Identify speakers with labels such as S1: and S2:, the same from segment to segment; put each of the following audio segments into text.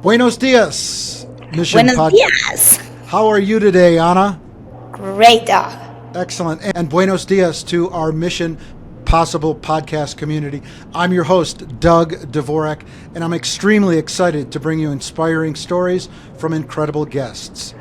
S1: Buenos dias,
S2: Buenos dias.
S1: How are you today, Ana?
S2: Great dog.
S1: Excellent. And buenos dias to our Mission Possible podcast community. I'm your host, Doug Dvorak, and I'm extremely excited to bring you inspiring stories from incredible guests.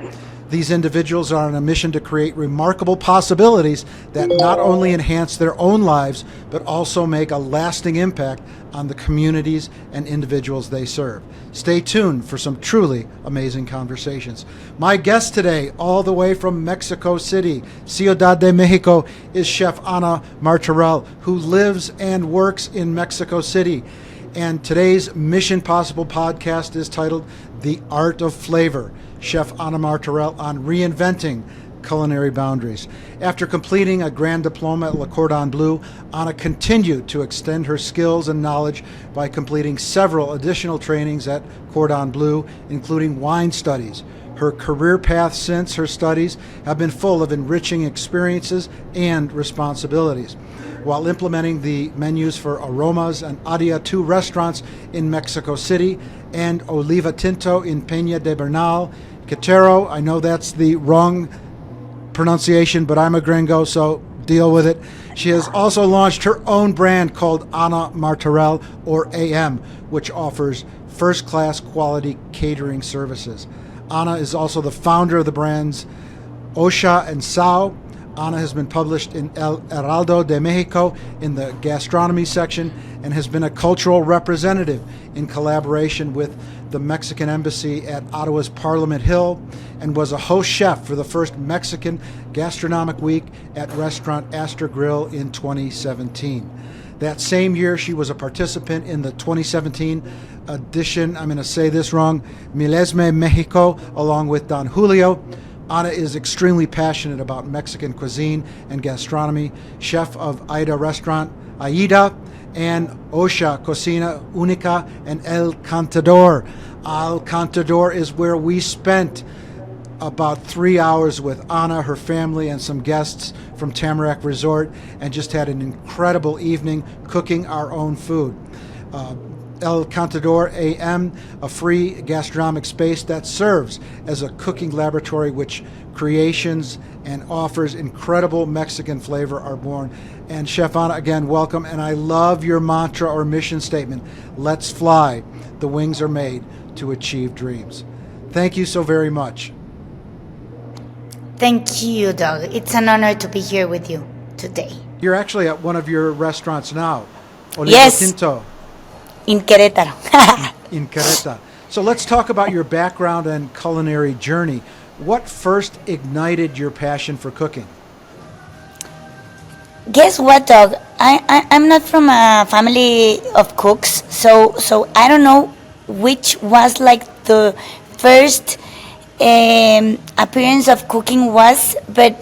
S1: These individuals are on a mission to create remarkable possibilities that not only enhance their own lives, but also make a lasting impact on the communities and individuals they serve. Stay tuned for some truly amazing conversations. My guest today, all the way from Mexico City, Ciudad de Mexico, is Chef Ana Martorell, who lives and works in Mexico City. And today's Mission Possible podcast is titled The Art of Flavor. Chef Ana Martorell on reinventing culinary boundaries. After completing a grand diploma at Le Cordon Bleu, Ana continued to extend her skills and knowledge by completing several additional trainings at Cordon Bleu, including wine studies. Her career path since her studies have been full of enriching experiences and responsibilities. While implementing the menus for Aromas and Adia 2 restaurants in Mexico City and Oliva Tinto in Peña de Bernal, Quetero, I know that's the wrong pronunciation, but I'm a gringo, so deal with it. She has also launched her own brand called Ana Martorell, or AM, which offers first-class quality catering services. Ana is also the founder of the brands Osha and Sao. Ana has been published in El Heraldo de Mexico in the gastronomy section and has been a cultural representative in collaboration with the Mexican Embassy at Ottawa's Parliament Hill, and was a host chef for the first Mexican Gastronomic Week at restaurant Astor Grill in 2017. That same year, she was a participant in the 2017 edition, I'm going to say this wrong, Milesme Mexico, along with Don Julio. Ana is extremely passionate about Mexican cuisine and gastronomy, chef of Aida Restaurant, Aida, and Osha, Cocina Única, and El Cantador. El Cantador is where we spent about 3 hours with Ana, her family, and some guests from Tamarack Resort, and just had an incredible evening cooking our own food. El Cantador AM, a free gastronomic space that serves as a cooking laboratory which creations and offers incredible Mexican flavor are born. And Chef Ana, again, welcome. And I love your mantra or mission statement, let's fly, the wings are made to achieve dreams. Thank you so very much.
S2: Thank you, Doug. It's an honor to be here with you today.
S1: You're actually at one of your restaurants now, Oliva
S2: Yes.
S1: Tinto.
S2: In Querétaro.
S1: In Querétaro. So let's talk about your background and culinary journey. What first ignited your passion for cooking?
S2: Guess what, Doug? I'm not from a family of cooks, so I don't know which was like the first appearance of cooking was, but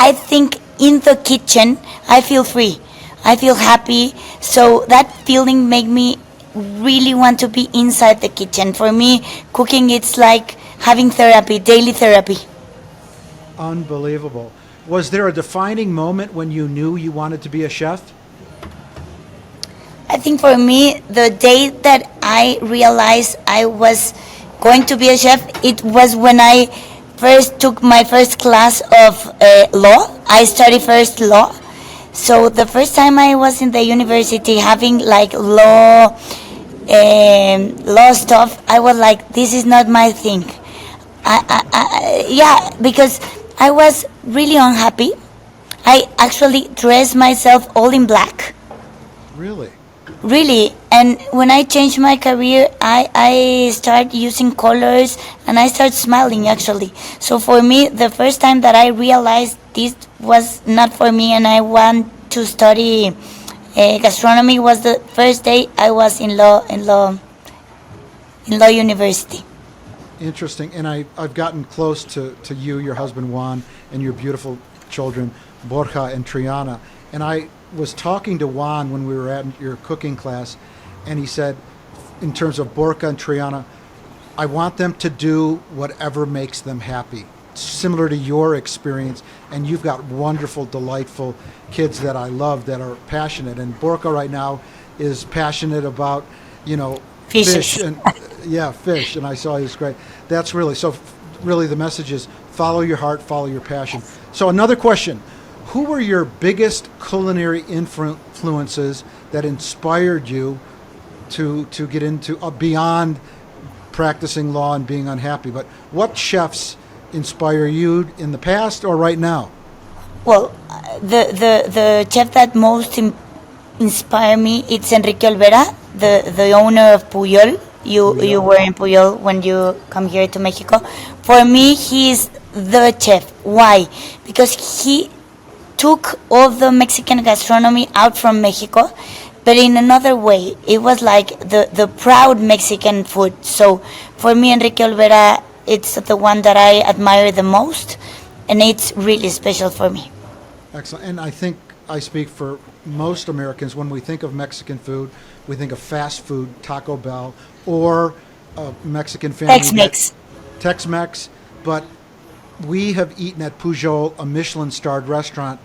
S2: I think in the kitchen I feel free. I feel happy, so that feeling made me really want to be inside the kitchen. For me, cooking, it's like having therapy, daily therapy.
S1: Unbelievable. Was there a defining moment when you knew you wanted to be a chef?
S2: I think for me, the day that I realized I was going to be a chef, it was when I first took my first class of law. I studied first law. So the first time I was in the university having like law stuff, I was like, this is not my thing. Because I was really unhappy. I actually dressed myself all in black.
S1: Really?
S2: Really. And when I changed my career, I started using colors and I started smiling actually. So for me, the first time that I realized this was not for me and I want to study gastronomy was the first day I was in law university.
S1: Interesting. And I've gotten close to you, your husband Juan, and your beautiful children, Borja and Triana. And I was talking to Juan when we were at your cooking class, and he said, in terms of Borja and Triana, I want them to do whatever makes them happy. Similar to your experience, and you've got wonderful, delightful kids that I love that are passionate. And Borja right now is passionate about,
S2: Fishes.
S1: and yeah, fish. And I saw it was great. That's really so. Really, the message is follow your heart, follow your passion. So another question: who were your biggest culinary influences that inspired you to get into beyond practicing law and being unhappy? But what chefs inspire you in the past or right now?
S2: Well, the chef that most inspired me, it's Enrique Olvera, the owner of Puyol. You were in Puyol when you come here to Mexico. For me, he's the chef. Why? Because he took all the Mexican gastronomy out from Mexico, but in another way. It was like the proud Mexican food. So for me, Enrique Olvera, it's the one that I admire the most, and it's really special for me.
S1: Excellent. And I think I speak for most Americans. When we think of Mexican food, we think of fast food, Taco Bell, or a Mexican family.
S2: Tex-Mex.
S1: Tex-Mex. But we have eaten at Pujol, a Michelin-starred restaurant.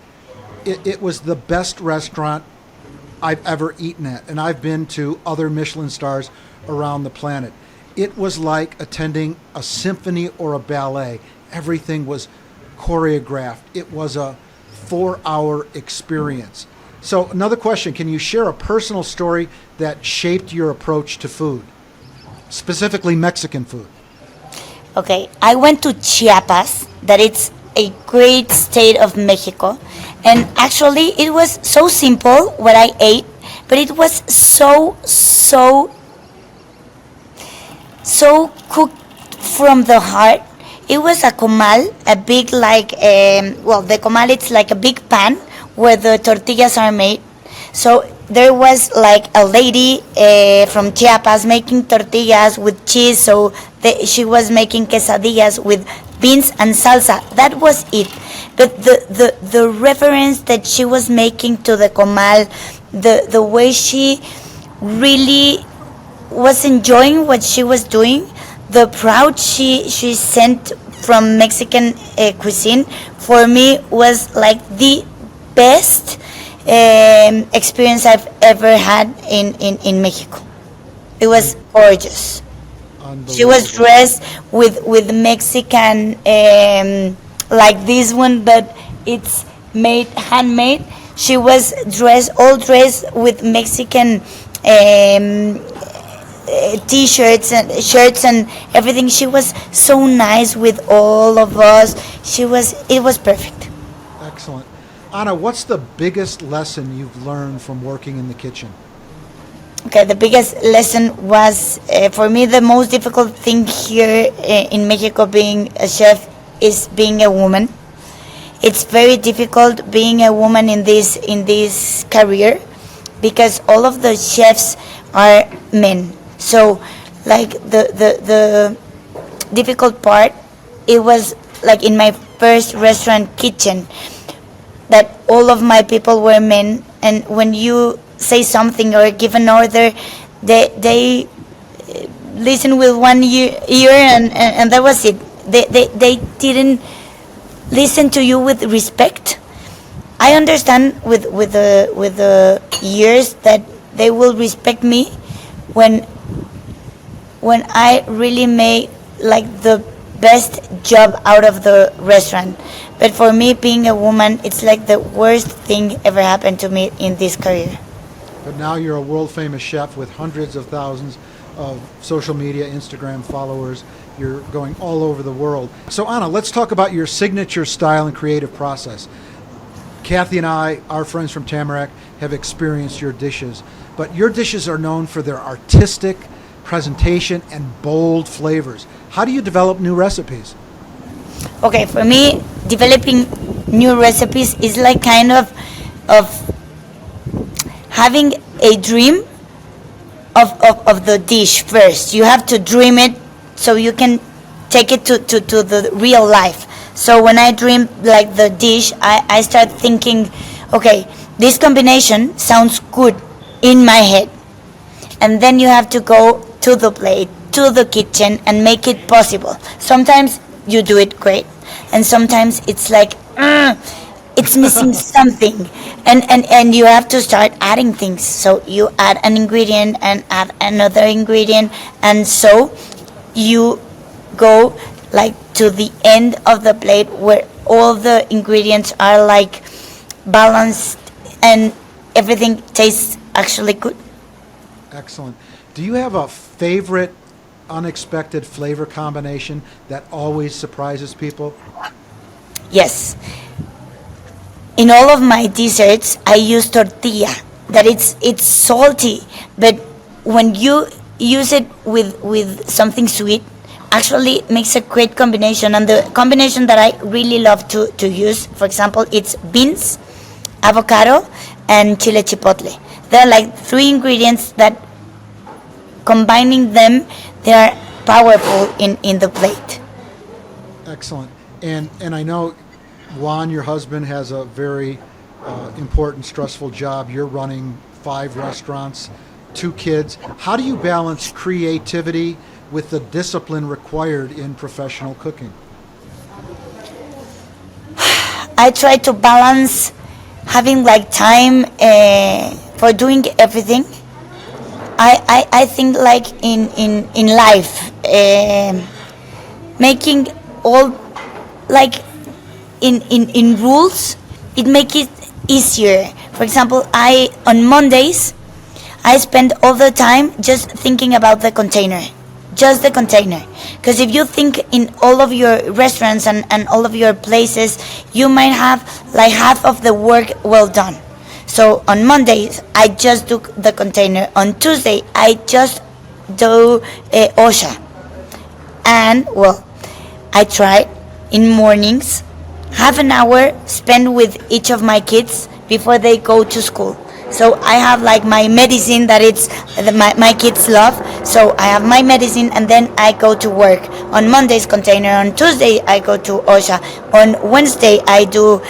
S1: It was the best restaurant I've ever eaten at. And I've been to other Michelin stars around the planet. It was like attending a symphony or a ballet. Everything was choreographed. It was a 4-hour experience. So another question, can you share a personal story that shaped your approach to food, specifically Mexican food?
S2: Okay, I went to Chiapas, that it's a great state of Mexico, and actually it was so simple what I ate, but it was so cooked from the heart. It was a comal, a big the comal, it's like a big pan where the tortillas are made. So there was like a lady from Chiapas making tortillas with cheese. So she was making quesadillas with beans and salsa. That was it. But the reference that she was making to the comal, the way she really was enjoying what she was doing, the proud she sent from Mexican cuisine, for me was like the best experience I've ever had in Mexico. It was gorgeous. She was dressed with Mexican, like this one, but it's made handmade. She was all dressed with Mexican t-shirts and shirts and everything. She was so nice with all of us. It was perfect.
S1: Excellent. Ana, what's the biggest lesson you've learned from working in the kitchen?
S2: Okay, the biggest lesson was, for me, the most difficult thing here in Mexico being a chef is being a woman. It's very difficult being a woman in this career because all of the chefs are men. So, like the difficult part, it was like in my first restaurant kitchen that all of my people were men, and when you say something or give an order, they listen with one ear and that was it. They didn't listen to you with respect. I understand with the years that they will respect me when I really made like the best job out of the restaurant. But for me, being a woman, it's like the worst thing ever happened to me in this career.
S1: But now you're a world famous chef with hundreds of thousands of social media, Instagram followers. You're going all over the world. So Ana, let's talk about your signature style and creative process. Kathy and I, our friends from Tamarack, have experienced your dishes. But your dishes are known for their artistic presentation and bold flavors. How do you develop new recipes?
S2: Okay, for me, developing new recipes is like kind of having a dream of the dish first. You have to dream it so you can take it to the real life. So when I dream like the dish, I start thinking, okay, this combination sounds good in my head. And then you have to go to the plate, to the kitchen, and make it possible. Sometimes you do it great, and sometimes it's like, it's missing something, and you have to start adding things. So you add an ingredient and add another ingredient, and so you go like to the end of the plate where all the ingredients are like balanced and everything tastes actually good.
S1: Excellent. Do you have a favorite unexpected flavor combination that always surprises people?
S2: Yes. In all of my desserts, I use tortilla. That it's salty, but when you use it with something sweet, actually makes a great combination. And the combination that I really love to use, for example, it's beans, avocado, and chile chipotle. There are like three ingredients that combining them, they are powerful in the plate.
S1: Excellent. And I know Juan, your husband, has a very important, stressful job. You're running 5 restaurants, 2 kids. How do you balance creativity with the discipline required in professional cooking?
S2: I try to balance having like time for doing everything. I think like in life, making all like in rules, it make it easier. For example, I on Mondays I spend all the time just thinking about the container, just the container. Because if you think in all of your restaurants and all of your places, you might have like half of the work well done. So on Mondays, I just do the container. On Tuesday, I just do OSHA. And well, I try in mornings, half an hour spent with each of my kids before they go to school. So I have like my medicine that it's my kids love. So I have my medicine and then I go to work. On Monday's container, on Tuesday I go to OSHA. On Wednesday I do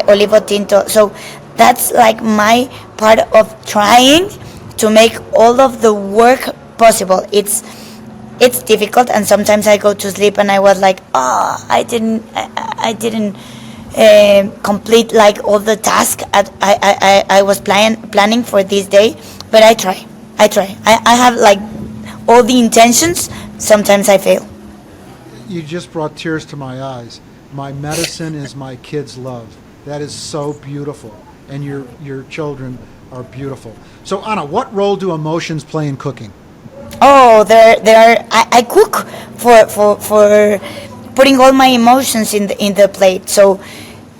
S2: Olivo Tinto. So that's like my part of trying to make all of the work possible. It's difficult, and sometimes I go to sleep and I was like, oh, I didn't complete like all the tasks I was planning for this day, but I try. I have like all the intentions. Sometimes I fail.
S1: You just brought tears to my eyes. My medicine is my kids' love. That is so beautiful, and your children are beautiful. So Ana, what role do emotions play in cooking?
S2: Oh, I cook for putting all my emotions in the plate. So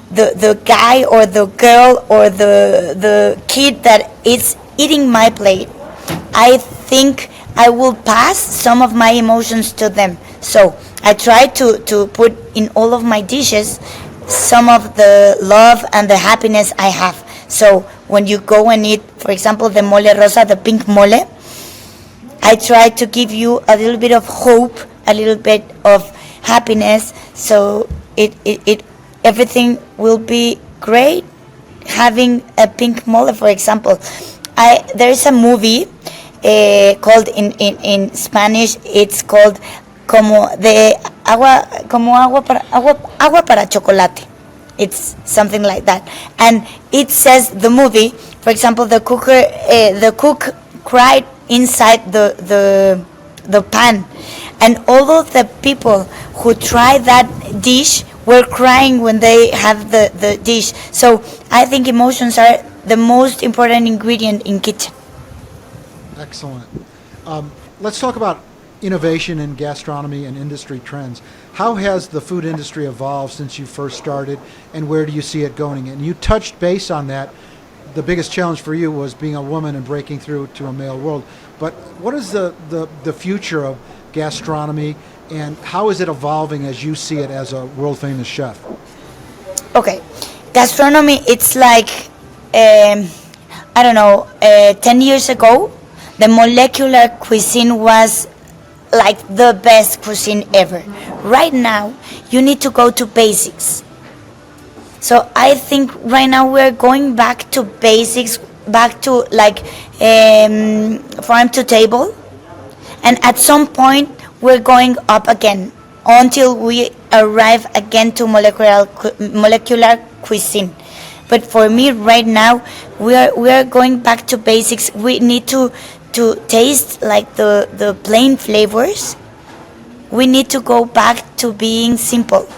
S2: the guy or the girl or the kid that is eating my plate, I think I will pass some of my emotions to them. So I try to put in all of my dishes some of the love and the happiness I have. So when you go and eat, for example, the mole rosa, the pink mole, I try to give you a little bit of hope, a little bit of happiness, so it everything will be great. Having a pink mole, for example, there is a movie called in Spanish. It's called agua para chocolate. It's something like that, and it says the movie. For example, the cook cried inside the pan, and all of the people who try that dish were crying when they have the dish. So I think emotions are the most important ingredient in kitchen.
S1: Excellent. Let's talk about innovation in gastronomy and industry trends. How has the food industry evolved since you first started, and where do you see it going? And you touched base on that. The biggest challenge for you was being a woman and breaking through to a male world. But what is the future of gastronomy, and how is it evolving as you see it as a world-famous chef?
S2: Okay, gastronomy, it's like, I don't know, 10 years ago, the molecular cuisine was like the best cuisine ever. Right now, you need to go to basics. So I think right now we're going back to basics, back to like farm to table, and at some point we're going up again until we arrive again to molecular cuisine. But for me right now, we are going back to basics. We need to taste like the plain flavors. We need to go back to being simple.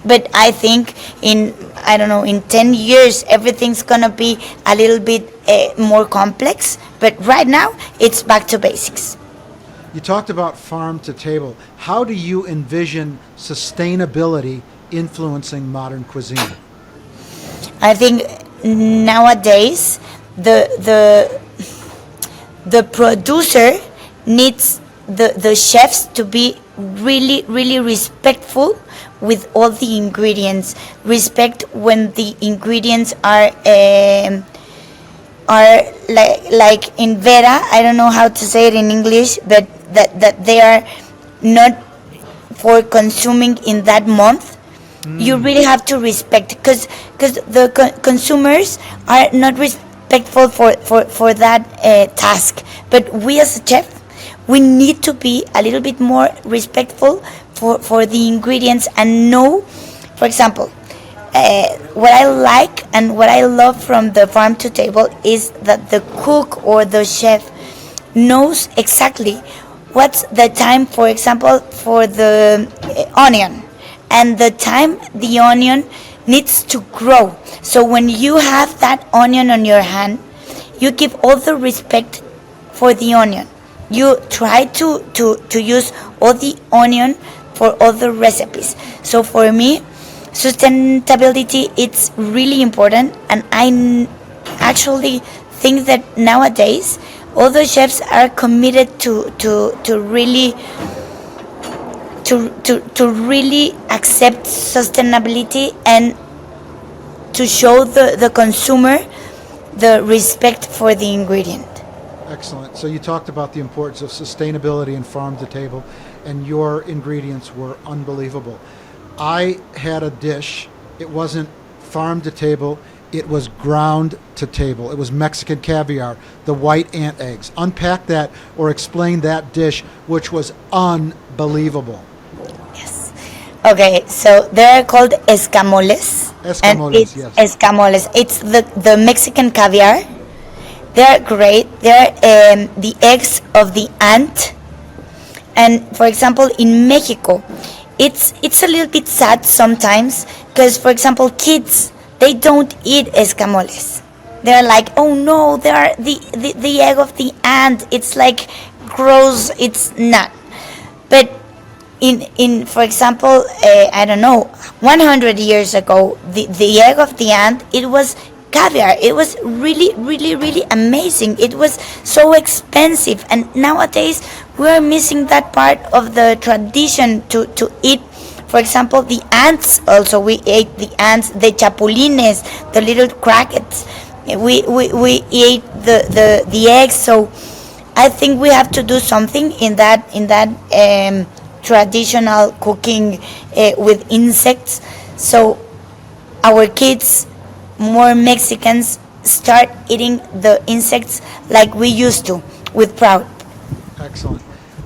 S2: But I think in, I don't know, in 10 years everything's gonna be a little bit more complex. But right now it's back to basics.
S1: You talked about farm to table. How do you envision sustainability influencing modern cuisine?
S2: I think nowadays the producer needs the chefs to be really, really respectful with all the ingredients. Respect when the ingredients are like in vera. I don't know how to say it in English, but that they are not for consuming in that month. You really have to respect, because the consumers are not respectful for that task. But we as a chef, we need to be a little bit more respectful for the ingredients and know, for example, what I like and what I love from the farm to table is that the cook or the chef knows exactly what's the time, for example, for the onion, and the time the onion needs to grow. So when you have that onion on your hand, you give all the respect for the onion. You try to use all the onion for all the recipes. So for me, sustainability, it's really important, and I actually think that nowadays all the chefs are committed to really to really accept sustainability and to show the consumer the respect for the ingredient.
S1: Excellent. So you talked about the importance of sustainability and farm to table, and your ingredients were unbelievable. I had a dish. It wasn't farm to table. It was ground to table. It was Mexican caviar, the white ant eggs. Unpack that or explain that dish, which was unbelievable.
S2: Yes. Okay, so they're called escamoles.
S1: Escamoles,
S2: and it's
S1: yes.
S2: Escamoles. It's the Mexican caviar. They're great. They're the eggs of the ant. And for example, in Mexico, it's a little bit sad sometimes because, for example, kids, they don't eat escamoles. They're like, oh no, they are the egg of the ant. It's like gross. It's not. But in for example, I don't know, 100 years ago, the egg of the ant, it was caviar. It was really, really, really amazing. It was so expensive, and nowadays we are missing that part of the tradition to eat. For example, the ants. Also, we ate the ants, the chapulines, the little crickets. We ate the eggs. So I think we have to do something in that traditional cooking with insects. So our kids, more Mexicans, start eating the insects like we used to, with pride.
S1: Excellent.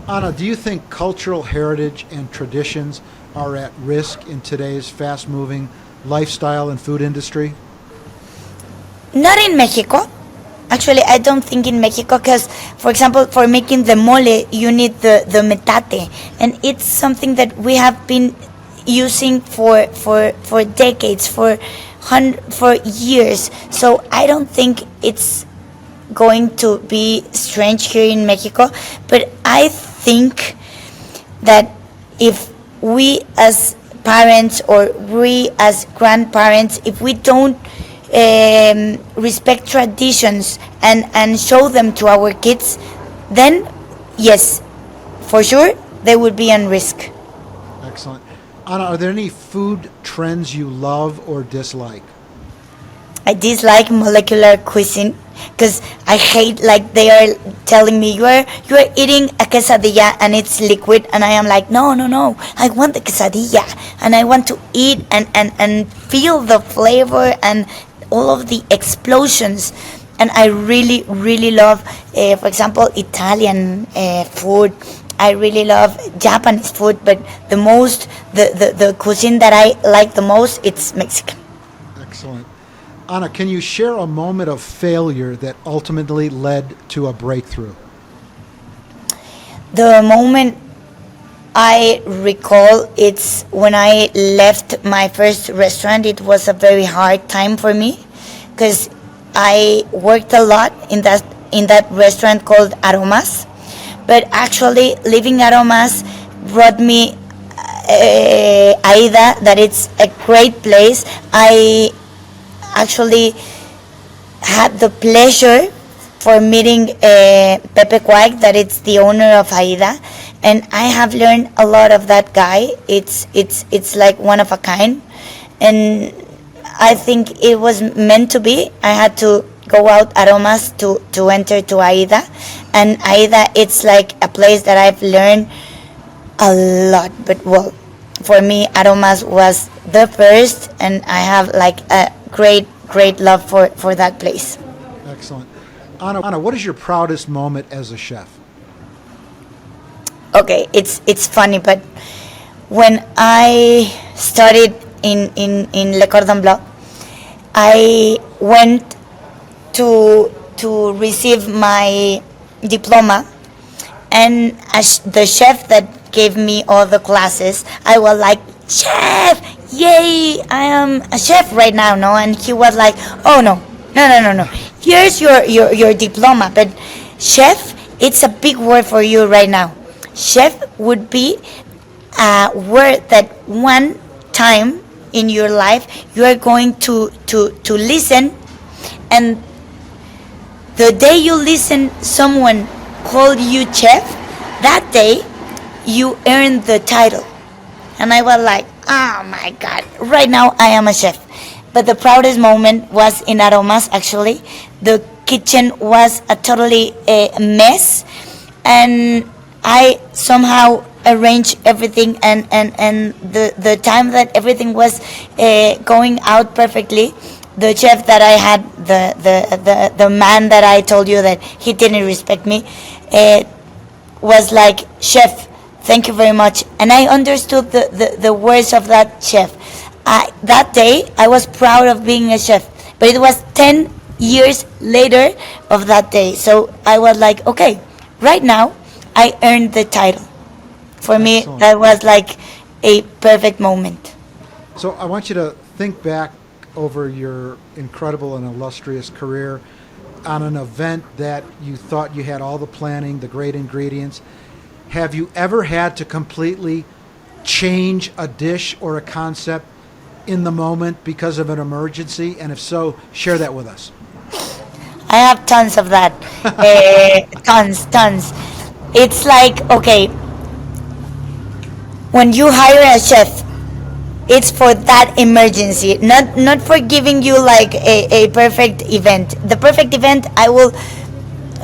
S1: Ana, do you think cultural heritage and traditions are at risk in today's fast-moving lifestyle and food industry?
S2: Not in Mexico. Actually, I don't think in Mexico, because, for example, for making the mole, you need the metate, and it's something that we have been using for decades, for years. So I don't think it's going to be strange here in Mexico, but I think that if we as parents or we as grandparents, if we don't respect traditions and show them to our kids, then yes, for sure they would be on risk.
S1: Excellent. Ana, are there any food trends you love or dislike?
S2: I dislike molecular cuisine because I hate, like, they are telling me you are eating a quesadilla and it's liquid, and I am like, no, I want the quesadilla and I want to eat and feel the flavor and all of the explosions. And I really, really love, for example, Italian food. I really love Japanese food, but the cuisine that I like the most, it's Mexican.
S1: Excellent. Ana, can you share a moment of failure that ultimately led to a breakthrough?
S2: The moment I recall, it's when I left my first restaurant. It was a very hard time for me because I worked a lot in that restaurant called Aromas. But actually, leaving Aromas brought me Aida, that it's a great place. I actually had the pleasure for meeting Pepe Quack, that it's the owner of Aida, and I have learned a lot of that guy. It's like one of a kind, and I think it was meant to be. I had to go out Aromas to enter to Aida, and Aida, it's like a place that I've learned a lot. But well, for me, Aromas was the first, and I have like a great love for that place.
S1: Excellent. Ana, what is your proudest moment as a chef?
S2: Okay, it's funny, but when I started in Le Cordon Bleu, I went to receive my diploma, and the chef that gave me all the classes, I was like, chef, yay, I am a chef right now, no? And he was like, oh no, here's your diploma, but chef, it's a big word for you right now. Chef would be a word that one time in your life you are going to listen, and the day you listen someone call you chef, that day you earn the title. And I was like, oh my god, right now I am a chef. But the proudest moment was in Aromas, actually. The kitchen was a totally mess, and I somehow arranged everything, and the time that everything was going out perfectly, the chef that I had, the man that I told you that he didn't respect me, was like, chef, thank you very much. And I understood the words of that chef. That day, I was proud of being a chef, but it was 10 years later of that day. So I was like, okay, right now, I earned the title. For me, that was like a perfect moment.
S1: So I want you to think back over your incredible and illustrious career on an event that you thought you had all the planning, the great ingredients. Have you ever had to completely change a dish or a concept in the moment because of an emergency? And if so, share that with us.
S2: I have tons of that. Tons. It's like, okay, when you hire a chef, it's for that emergency, not for giving you like a perfect event. The perfect event, I will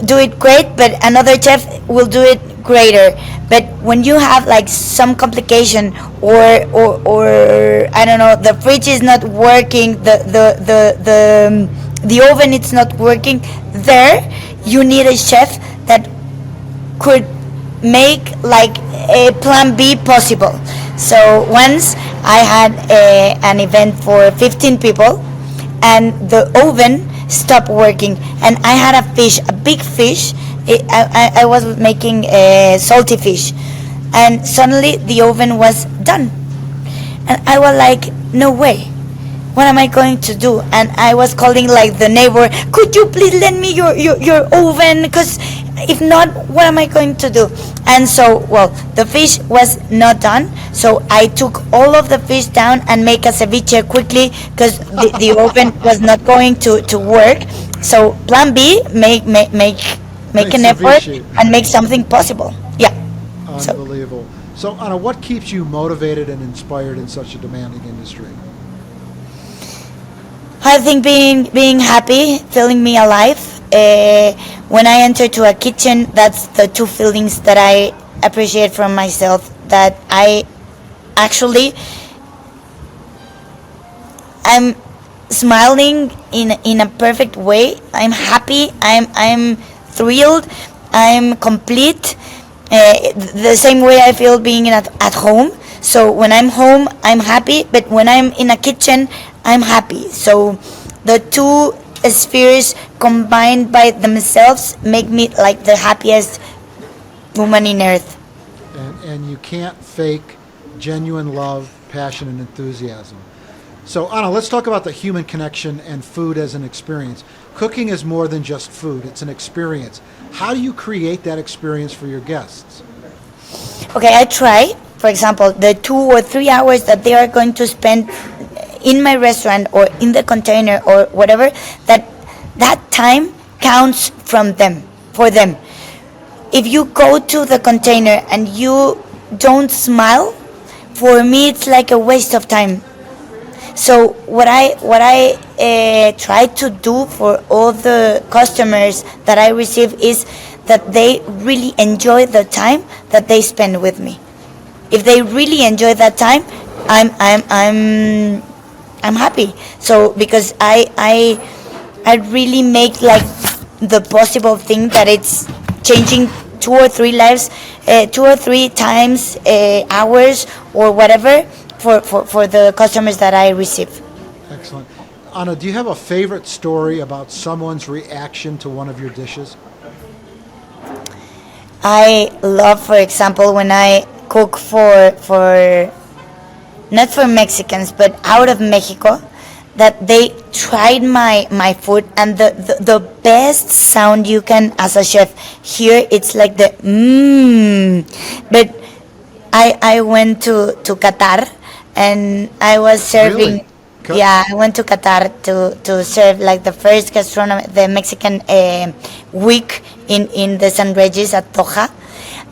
S2: do it great, but another chef will do it greater. But when you have like some complication, or I don't know, the fridge is not working, the oven it's not working, there you need a chef that could make like a plan B possible. So once I had an event for 15 people, and the oven stopped working, and I had a big fish. I was making a salty fish, and suddenly the oven was done, and I was like, no way, what am I going to do? And I was calling like the neighbor, could you please lend me your oven, because if not, what am I going to do? And so, well, the fish was not done, so I took all of the fish down and make a ceviche quickly, because the oven was not going to work. So plan B, make an effort and make something possible. Yeah.
S1: Unbelievable. So Ana, what keeps you motivated and inspired in such a demanding industry?
S2: I think being happy, feeling me alive. When I enter to a kitchen, that's the two feelings that I appreciate from myself. That I actually, I'm smiling in a perfect way. I'm happy. I'm thrilled. I'm complete. The same way I feel being at home. So when I'm home, I'm happy. But when I'm in a kitchen, I'm happy. So the two spheres combined by themselves make me like the happiest woman in earth.
S1: And you can't fake genuine love, passion, and enthusiasm. So, Ana, let's talk about the human connection and food as an experience. Cooking is more than just food, it's an experience. How do you create that experience for your guests?
S2: Okay, I try, for example, the 2 or 3 hours that they are going to spend in my restaurant or in the container or whatever, that time counts from them, for them. If you go to the container and you don't smile, for me it's like a waste of time. So what I try to do for all the customers that I receive is that they really enjoy the time that they spend with me. If they really enjoy that time, I'm happy. So because I really make like the possible thing that it's changing 2 or 3 lives, 2 or 3 times, hours or whatever for the customers that I receive.
S1: Excellent. Ana, do you have a favorite story about someone's reaction to one of your dishes?
S2: I love, for example, when I cook for not for Mexicans, but out of Mexico, that they tried my food, and the best sound you can as a chef hear, it's like the But I went to Qatar, and I was serving.
S1: Really?
S2: Yeah, I went to Qatar to serve like the first gastronomy, the Mexican week in the San Regis at Toja,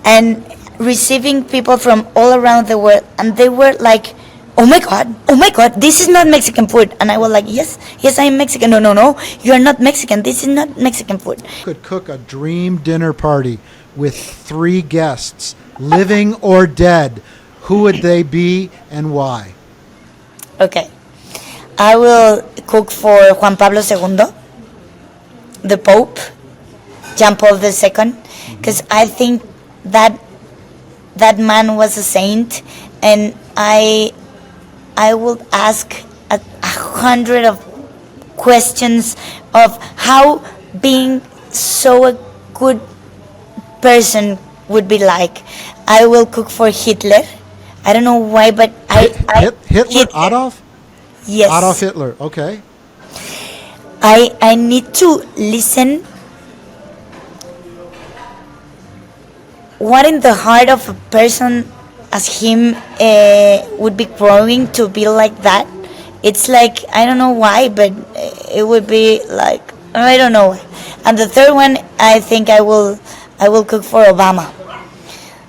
S2: and receiving people from all around the world, and they were like, oh my god, this is not Mexican food. And I was like, yes, I am Mexican. No, you are not Mexican, this is not Mexican food.
S1: Could cook a dream dinner party with 3 guests, living or dead. Who would they be and why?
S2: Okay, I will cook for Juan Pablo II, the Pope, John Paul II, because I think that man was a saint, and I would ask 100 of questions of how being so a good person would be like. I will cook for Hitler. I don't know why, but
S1: Hitler? Adolf?
S2: Yes.
S1: Adolf Hitler, okay.
S2: I need to listen what in the heart of a person as him would be growing to be like that. It's like, I don't know why, but it would be like, I don't know. And the third one, I think I will cook for Obama.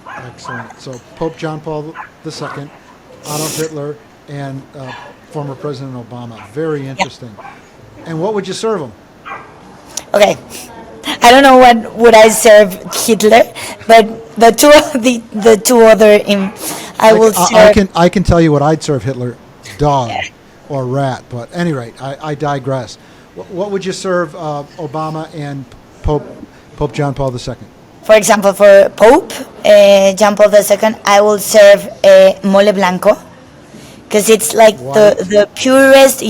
S1: Excellent. So Pope John Paul II, Adolf Hitler, and former President Obama. Very interesting. Yeah. And what would you serve them?
S2: Okay, I don't know what would I serve Hitler, but the two other will serve.
S1: I can tell you what I'd serve Hitler: dog or rat. But at any rate, I digress. What would you serve Obama and Pope John Paul II?
S2: For example, for Pope John Paul II, I will serve mole blanco, because it's like the purest,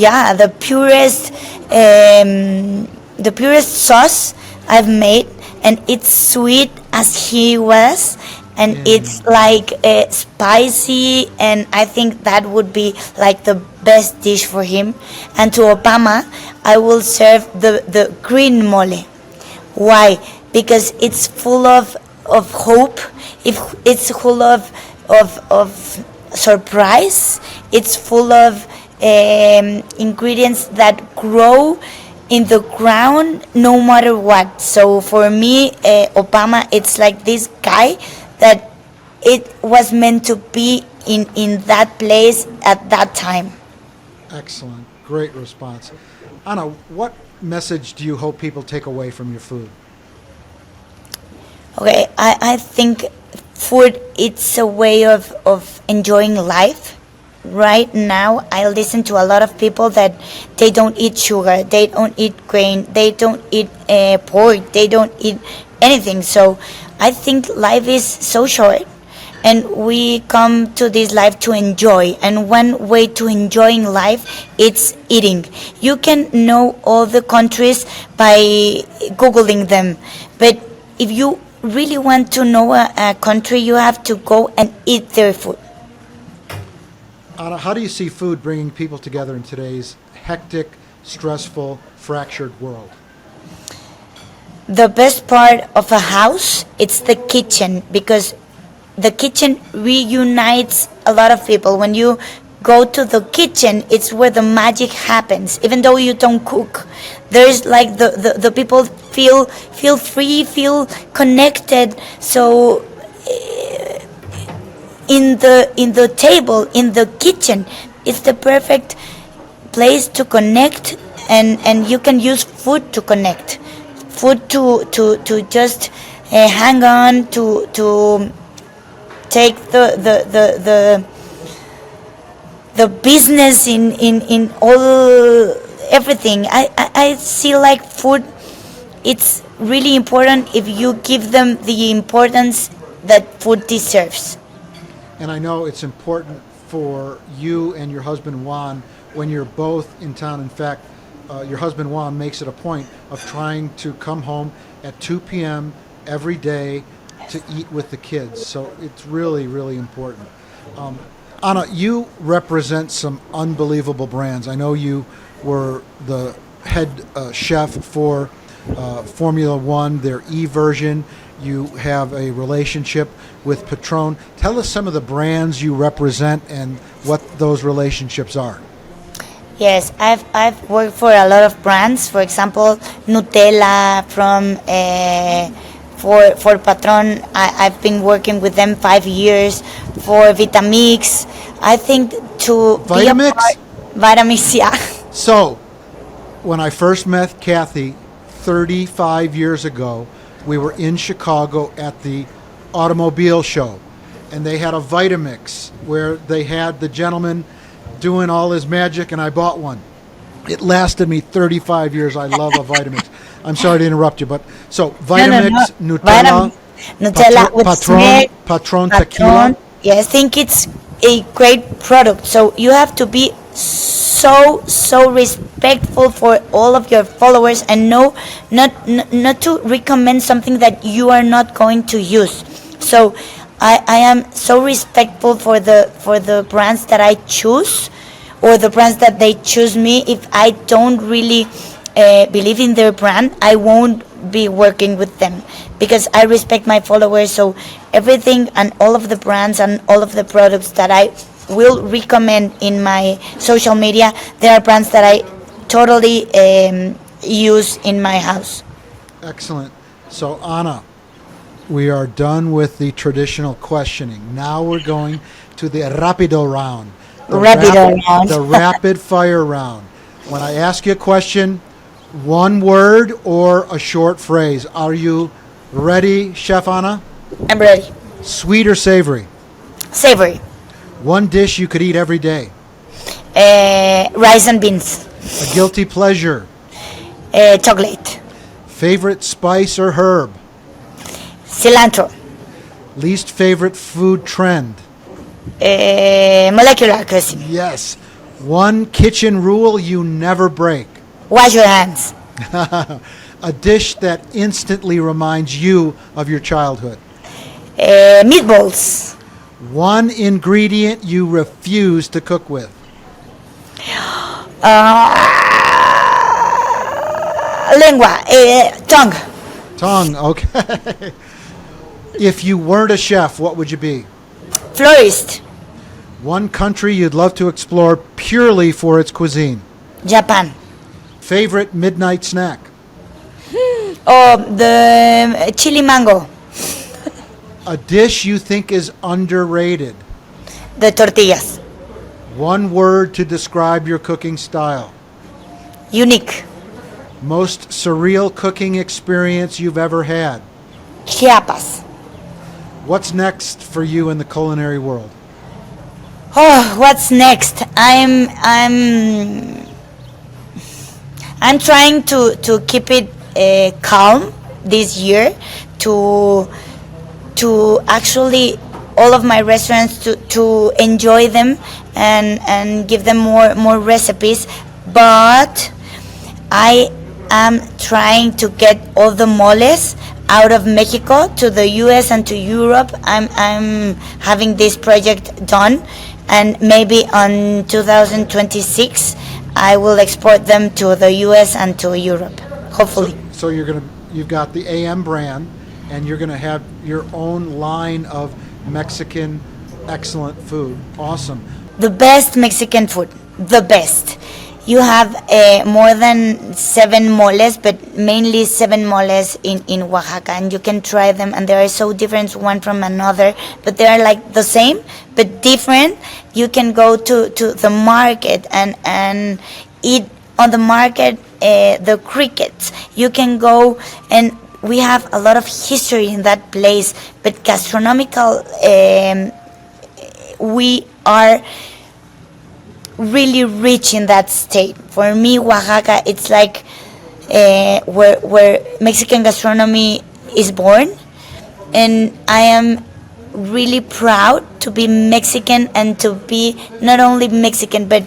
S2: the purest sauce I've made, and it's sweet as he was, and it's like spicy, and I think that would be like the best dish for him. And to Obama, I will serve the green mole. Why? Because it's full of hope. It's full of surprise. It's full of ingredients that grow in the ground no matter what. So for me, Obama, it's like this guy that it was meant to be in that place at that time.
S1: Excellent. Great response. Ana, what message do you hope people take away from your food?
S2: Okay, I think food, it's a way of enjoying life. Right now, I listen to a lot of people that they don't eat sugar, they don't eat grain, they don't eat pork, they don't eat anything. So I think life is so short, and we come to this life to enjoy. And one way to enjoying life, it's eating. You can know all the countries by googling them, but if you really want to know a country, you have to go and eat their food.
S1: Ana, how do you see food bringing people together in today's hectic, stressful, fractured world?
S2: The best part of a house, it's the kitchen, because the kitchen reunites a lot of people. When you go to the kitchen, it's where the magic happens. Even though you don't cook, there's like the people feel free, feel connected. So in the table, in the kitchen, it's the perfect place to connect, and you can use food to connect. Food to just hang on, to take the business in all everything. I see like food, it's really important if you give them the importance that food deserves.
S1: And I know it's important for you and your husband Juan when you're both in town. In fact, your husband Juan makes it a point of trying to come home at 2 p.m. every day to eat with the kids. So it's really, really important. Ana, you represent some unbelievable brands. I know you were the head chef for Formula One, their E version. You have a relationship with Patron. Tell us some of the brands you represent and what those relationships are.
S2: Yes, I've worked for a lot of brands. For example, Nutella from for Patron. I've been working with them 5 years. For Vitamix, I think to
S1: Vitamix?
S2: be a part, Vitamix, yeah.
S1: So, when I first met Kathy 35 years ago, we were in Chicago at the automobile show, and they had a Vitamix where they had the gentleman doing all his magic, and I bought one. It lasted me 35 years. I love a Vitamix. I'm sorry to interrupt you, but so Vitamix,
S2: No.
S1: Nutella,
S2: Nutella with
S1: Patron tequila.
S2: Yeah, I think it's a great product. So you have to be so respectful for all of your followers, and not to recommend something that you are not going to use. So I am so respectful for the brands that I choose, or the brands that they choose me. If I don't really believe in their brand, I won't be working with them, because I respect my followers. So everything and all of the brands and all of the products that I will recommend in my social media, there are brands that I totally use in my house.
S1: Excellent. So Ana, we are done with the traditional questioning. Now we're going to the rapido round. The rapid fire round. When I ask you a question, one word or a short phrase. Are you ready, Chef Ana?
S2: I'm ready.
S1: Sweet or savory?
S2: Savory.
S1: One dish you could eat every day.
S2: Rice and beans.
S1: A guilty pleasure.
S2: Chocolate.
S1: Favorite spice or herb?
S2: Cilantro.
S1: Least favorite food trend?
S2: Molecular cuisine.
S1: Yes. One kitchen rule you never break.
S2: Wash your hands.
S1: A dish that instantly reminds you of your childhood.
S2: Meatballs.
S1: One ingredient you refuse to cook with.
S2: Lengua. Tongue.
S1: Tongue, okay. If you weren't a chef, what would you be?
S2: Florist.
S1: One country you'd love to explore purely for its cuisine.
S2: Japan.
S1: Favorite midnight snack?
S2: The chili mango.
S1: A dish you think is underrated.
S2: The tortillas.
S1: One word to describe your cooking style.
S2: Unique.
S1: Most surreal cooking experience you've ever had.
S2: Chiapas.
S1: What's next for you in the culinary world?
S2: Oh, what's next? I'm trying to keep it calm this year, to actually all of my restaurants to enjoy them and give them more recipes. But I am trying to get all the moles out of Mexico to the US and to Europe. I'm having this project done, and maybe on 2026 I will export them to the US and to Europe, hopefully.
S1: So you've got the AM brand, and you're gonna have your own line of Mexican excellent food. Awesome.
S2: The best Mexican food, the best. You have more than 7 moles, but mainly 7 moles in Oaxaca, and you can try them, and they are so different one from another, but they are like the same but different. You can go to the market and eat on the market the crickets. You can go, and we have a lot of history in that place, but gastronomical, we are really rich in that state. For me, Oaxaca, it's like where Mexican gastronomy is born, and I am really proud to be Mexican and to be not only Mexican but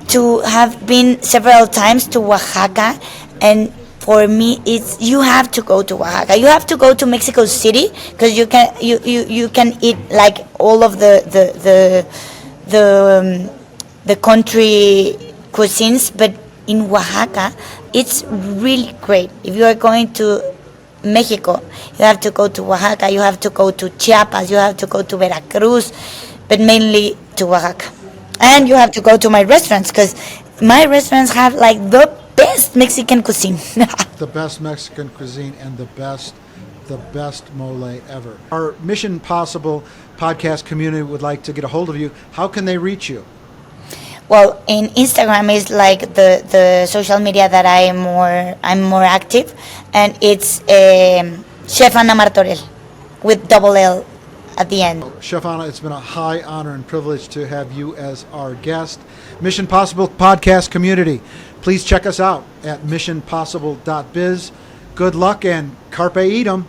S2: to have been several times to Oaxaca. And for me, it's you have to go to Oaxaca. You have to go to Mexico City because you can eat like all of the country cuisines, but in Oaxaca, it's really great. If you are going to Mexico, you have to go to Oaxaca, you have to go to Chiapas, you have to go to Veracruz, but mainly to Oaxaca. And you have to go to my restaurants, because my restaurants have like the best Mexican cuisine.
S1: The best Mexican cuisine and the best mole ever. Our Mission Possible podcast community would like to get a hold of you. How can they reach you?
S2: Well, in Instagram is like the social media that I'm more active, and it's Chef Ana Martorell with double L at the end.
S1: Chef Ana, it's been a high honor and privilege to have you as our guest. Mission Possible podcast community, please check us out at missionpossible.biz. Good luck and carpe diem.